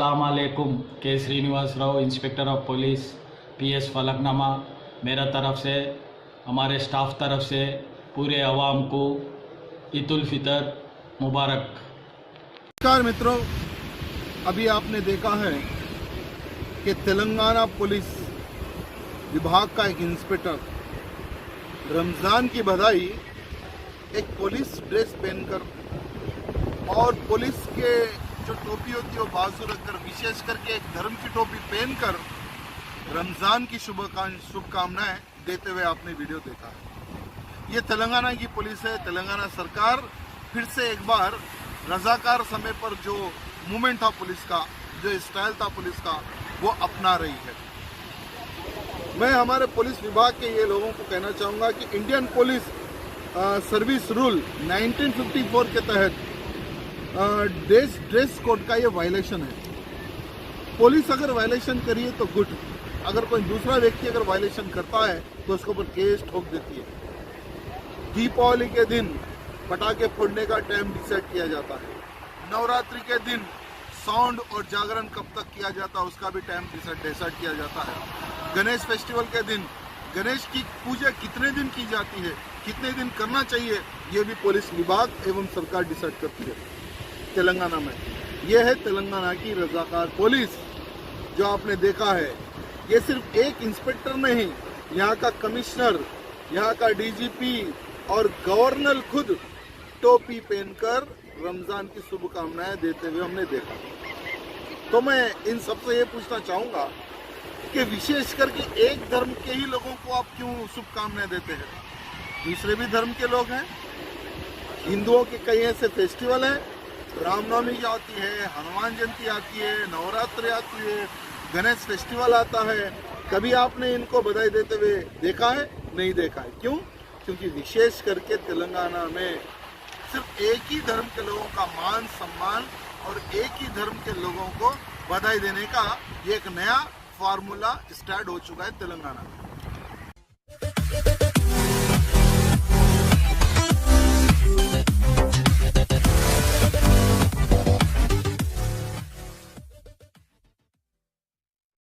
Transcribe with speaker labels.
Speaker 1: अस्सलाम वालेकुम। K Srinivas Rao, inspector of police, PS Falaknuma. मेरा तरफ से, हमारे स्टाफ तरफ से पूरे अवाम को ईद उल फितर मुबारक।
Speaker 2: नमस्कार मित्रों, अभी आपने देखा है कि तेलंगाना पुलिस विभाग का एक इंस्पेक्टर रमज़ान की बधाई एक पुलिस ड्रेस पहनकर और पुलिस के जो टोपी होती है वो बाजू रखकर, विशेष करके एक धर्म की टोपी पहनकर रमज़ान की शुभकामनाएं देते हुए आपने वीडियो देखा है। ये तेलंगाना की पुलिस है। तेलंगाना सरकार फिर से एक बार रजाकार समय पर जो मूवमेंट था पुलिस का, जो स्टाइल था पुलिस का, वो अपना रही है। मैं हमारे पुलिस विभाग के ये लोगों को कहना चाहूँगा कि इंडियन पुलिस सर्विस रूल 1954 के तहत ड्रेस कोड का ये वायलेशन है। पुलिस अगर वायलेशन करिए तो गुड, अगर कोई दूसरा व्यक्ति अगर वायलेशन करता है तो उसके ऊपर केस ठोक देती है। दीपावली के दिन पटाखे फोड़ने का टाइम डिसाइड किया जाता है। नवरात्रि के दिन साउंड और जागरण कब तक किया जाता है उसका भी टाइम डिसाइड किया जाता है। गणेश फेस्टिवल के दिन गणेश की पूजा कितने दिन की जाती है, कितने दिन करना चाहिए, ये भी पुलिस विभाग एवं सरकार डिसाइड करती है। तेलंगाना में ये है तेलंगाना की रजाकार पुलिस जो आपने देखा है। ये सिर्फ एक इंस्पेक्टर नहीं, यहाँ का कमिश्नर, यहाँ का डीजीपी और गवर्नर खुद टोपी पहनकर रमजान की शुभकामनाएं देते हुए हमने देखा। तो मैं इन सबसे ये पूछना चाहूँगा कि विशेष करके एक धर्म के ही लोगों को आप क्यों शुभकामनाएं देते हैं? दूसरे भी धर्म के लोग हैं। हिंदुओं के कई ऐसे फेस्टिवल हैं, रामनवमी आती है, हनुमान जयंती आती है, नवरात्रि आती है, गणेश फेस्टिवल आता है। कभी आपने इनको बधाई देते हुए देखा है? नहीं देखा है। क्यों? क्योंकि विशेष करके तेलंगाना में सिर्फ एक ही धर्म के लोगों का मान सम्मान और एक ही धर्म के लोगों को बधाई देने का ये एक नया फार्मूला स्टार्ट हो चुका है तेलंगाना में।